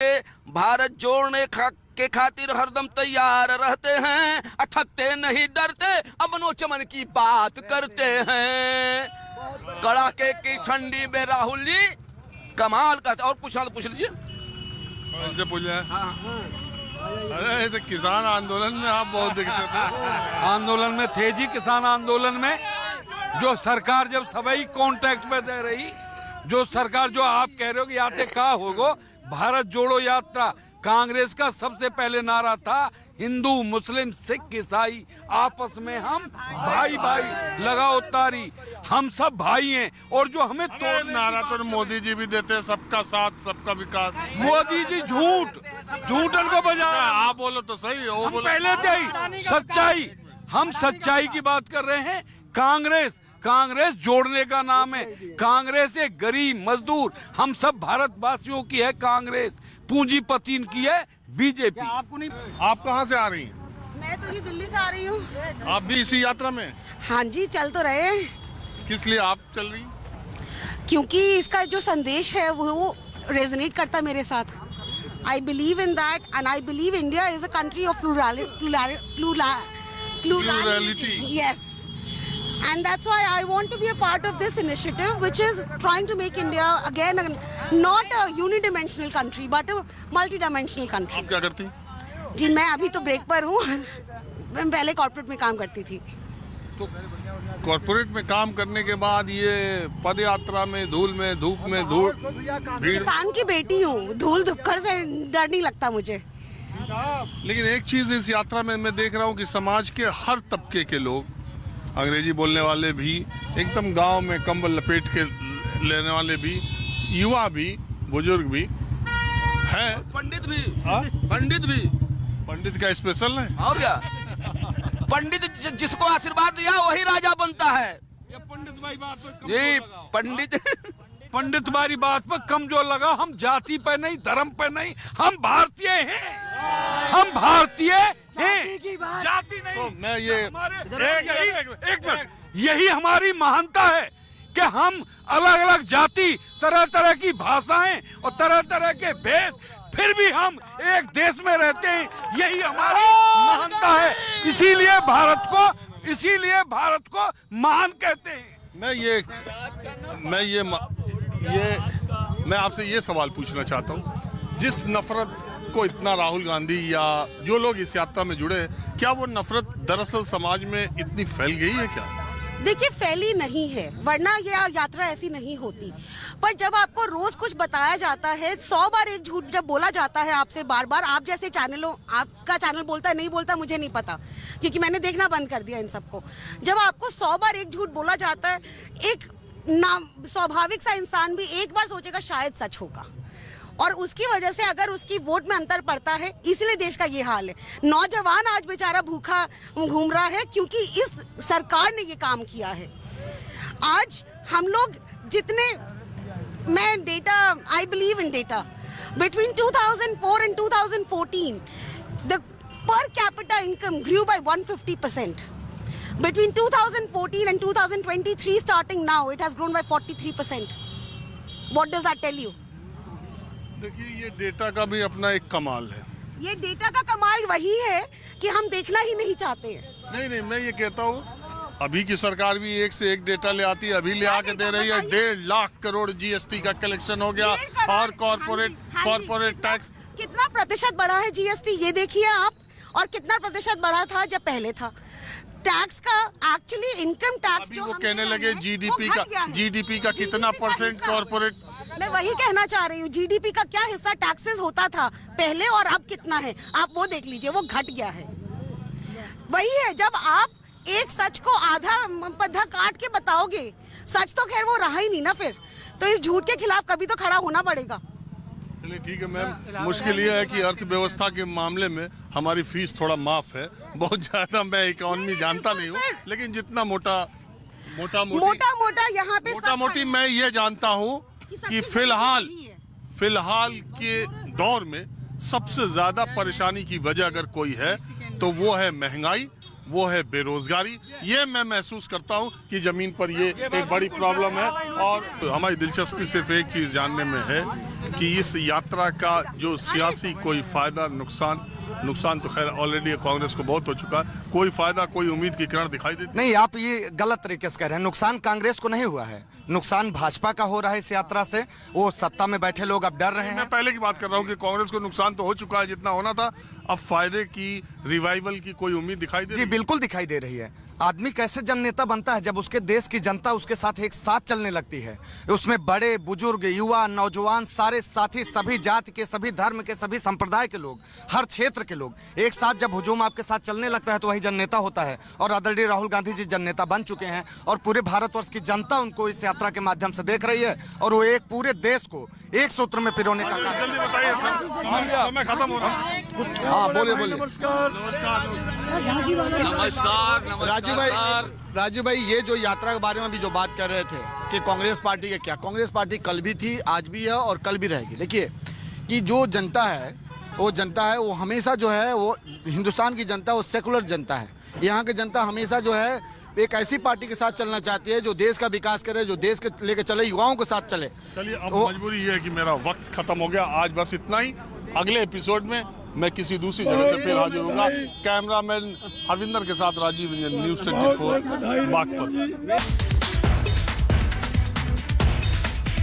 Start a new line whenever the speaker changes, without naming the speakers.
भारत जोड़ने के खातिर हरदम तैयार रहते हैं, थकते नहीं डरते, अमनो चमन की बात करते हैं। कड़ाके की ठंडी में राहुल जी कमाल का। और पूछ लीजिए।
अरे ये तो किसान आंदोलन में आप बहुत दिखते थे।
आंदोलन में थे जी, किसान आंदोलन में जो सरकार जब सभी कॉन्ट्रैक्ट में दे रही, जो सरकार जो आप कह रहे हो कि याते का होगो, भारत जोड़ो यात्रा कांग्रेस का सबसे पहले नारा था, हिंदू मुस्लिम सिख ईसाई आपस में हम भाई भाई लगाओ तारी, हम सब भाई हैं। और जो हमें
नारा तो मोदी जी भी देते हैं, सबका साथ सबका विकास।
मोदी जी झूठ उनको बजा।
आप बोलो तो सही, वो बोलो
पहले थे सच्चाई। हम सच्चाई की बात कर रहे हैं। कांग्रेस जोड़ने का नाम है। कांग्रेस एक गरीब मजदूर हम सब भारतवासियों की है। कांग्रेस पूंजीपति की है बीजेपी।
आप कहाँ से आ रही हैं?
मैं तो ये दिल्ली से आ रही हूँ।
आप भी इसी यात्रा में?
हाँ जी, चल तो रहे हैं।
किस लिए आप चल रही?
क्योंकि इसका जो संदेश है वो रेजोनेट करता मेरे साथ। I believe in that and I believe India is a country of plurality. Yes. And that's why I want to be a part of this initiative, which is trying to make India again not a unidimensional country, but a multidimensional country.
आप क्या करती?
जी मैं अभी तो break पर हूँ। मैं पहले कॉर्पोरेट में काम करती थी।
तो कॉर्पोरेट में काम करने के बाद ये पद यात्रा में धूल में धूप में भीड़।
किसान की बेटी हूँ, धूल धुक्कड़ से डर नहीं लगता मुझे।
लेकिन एक चीज इस यात्रा में मैं देख रहा हूँ कि समाज के हर तबके के लोग, अंग्रेजी बोलने वाले भी, एकदम गांव में कंबल लपेट के लेने वाले भी, युवा भी, बुजुर्ग भी हैं,
पंडित भी।
पंडित का स्पेशल है।
और क्या, पंडित जिसको आशीर्वाद दिया वही राजा बनता है।
पंडित भाई बात पर
जी
पंडित भाई बात पर कम जो लगा। हम जाति पे नहीं, धर्म पे नहीं, हम भारतीय हैं। हम भारतीय हैं, जाति नहीं।
तो मैं ये
एक मिनट, यही हमारी महानता है कि हम अलग अलग जाति, तरह तरह की भाषाएं और तरह तरह के भेद, फिर भी हम एक देश में रहते हैं। यही हमारी महानता है। इसीलिए भारत को महान कहते हैं।
मैं आपसे ये सवाल पूछना चाहता हूँ, जिस नफरत को इतना राहुल गांधी या जो लोग इस यात्रा में जुड़े हैं, क्या वो नफरत दरअसल समाज में इतनी फैल गई है क्या?
देखिए, फैली नहीं है, वरना ये यात्रा ऐसी नहीं होती। पर जब आपको रोज कुछ बताया जाता है, 100 बार एक झूठ जब बोला जाता है आपसे बार बार, आप जैसे चैनलों, आपका चैनल बोलता है नहीं बोलता मुझे नहीं पता, क्योंकि मैंने देखना बंद कर दिया इन सबको। जब आपको 100 बार एक झूठ बोला जाता है, एक स्वाभाविक सा इंसान भी एक बार सोचेगा शायद सच होगा, और उसकी वजह से अगर उसकी वोट में अंतर पड़ता है, इसलिए देश का ये हाल है। नौजवान आज बेचारा भूखा घूम रहा है क्योंकि इस सरकार ने ये काम किया है। आज हम लोग जितने, मैं data, I believe in data, between 2004 and 2014 the per capita income grew by 150%. Between 2014 and 2023 starting now, it has grown by 43%. What does that tell you?
देखिए, ये डेटा का भी अपना एक कमाल है।
ये डेटा का कमाल वही है कि हम देखना ही नहीं चाहते हैं।
नहीं, मैं ये कहता हूँ, अभी की सरकार भी एक से एक डेटा ले आती है। अभी ले आके दे रही है 1.5 लाख करोड़ जीएसटी का कलेक्शन हो गया, और कॉर्पोरेट टैक्स
कितना प्रतिशत बढ़ा है जीएसटी, ये देखिए आप, और कितना प्रतिशत बढ़ा था जब पहले था। टैक्स का एक्चुअली इनकम टैक्स जो
वो कहने लगे जीडीपी का कितना परसेंट कॉर्पोरेट।
मैं वही कहना चाह रही हूँ, जीडीपी का क्या हिस्सा टैक्सेस होता था पहले और अब कितना है, आप वो देख लीजिए, वो घट गया है। वही है, जब आप एक सच को आधा काट के बताओगे, सच तो खैर वो रहा ही नहीं ना फिर, तो इस झूठ के खिलाफ कभी तो खड़ा होना पड़ेगा।
चलिए ठीक है मैम, मुश्किल ये है कि अर्थव्यवस्था के मामले में हमारी फीस थोड़ा माफ है, बहुत ज्यादा मैं इकोनॉमी जानता नहीं हूँ, लेकिन जितना मोटा मोटी मैं ये जानता हूँ कि फिलहाल के दौर में सबसे ज्यादा परेशानी की वजह अगर कोई है तो वो है वो है बेरोजगारी। ये मैं महसूस करता हूँ कि जमीन पर ये एक बड़ी प्रॉब्लम है। और हमारी दिलचस्पी सिर्फ एक चीज जानने में है कि इस यात्रा का जो सियासी कोई फायदा नुकसान तो खैर ऑलरेडी कांग्रेस को बहुत हो चुका है, कोई फायदा कोई उम्मीद की किरण दिखाई देती
नहीं, आप ये गलत तरीके से कह रहे हैं। नुकसान कांग्रेस को नहीं हुआ है, नुकसान भाजपा का हो रहा है इस यात्रा से। वो सत्ता में बैठे लोग अब डर रहे हैं।
मैं पहले की बात कर रहा हूँ कि कांग्रेस को नुकसान तो हो चुका है जितना होना था, अब फायदे की रिवाइवल की कोई उम्मीद दिखाई दे
जी
रही है?
बिल्कुल दिखाई दे रही है। आदमी कैसे जन नेता बनता है? जब उसके देश की जनता उसके साथ एक साथ चलने लगती है। उसमें बड़े बुजुर्ग, युवा, नौजवान, सारे साथी, सभी जाति के, सभी धर्म के, सभी संप्रदाय के लोग, हर क्षेत्र के लोग एक साथ जब हुजूम आपके साथ चलने लगता है तो वही जन नेता होता है। और आदरणीय राहुल गांधी जी जन नेता बन चुके हैं और पूरे भारतवर्ष की जनता उनको इस यात्रा के माध्यम से देख रही है और वो एक पूरे देश को एक सूत्र में पिरोने का काम।
जल्दी बताइए सर, समय खत्म हो रहा है।
हाँ बोलिए बोलिए।
नमस्कार।
राजू भाई ये जो यात्रा के बारे में अभी जो बात कर रहे थे कि कांग्रेस पार्टी के क्या, कांग्रेस पार्टी कल भी थी, आज भी है और कल भी रहेगी। देखिए कि जो जनता है वो हमेशा जो है वो हिंदुस्तान की जनता वो सेकुलर जनता है। यहाँ की जनता हमेशा जो है एक ऐसी पार्टी के साथ चलना चाहती है जो देश का विकास करे, जो देश के लेके चले, युवाओं के साथ चले।
चलिए अब मजबूरी ये है कि मेरा वक्त खत्म हो गया, आज बस इतना ही। अगले एपिसोड में मैं किसी दूसरी जगह से फिर हाजिर होऊंगा। कैमरामैन हरविंदर के साथ राजीव रंजन, न्यूज़ 24 बागपत।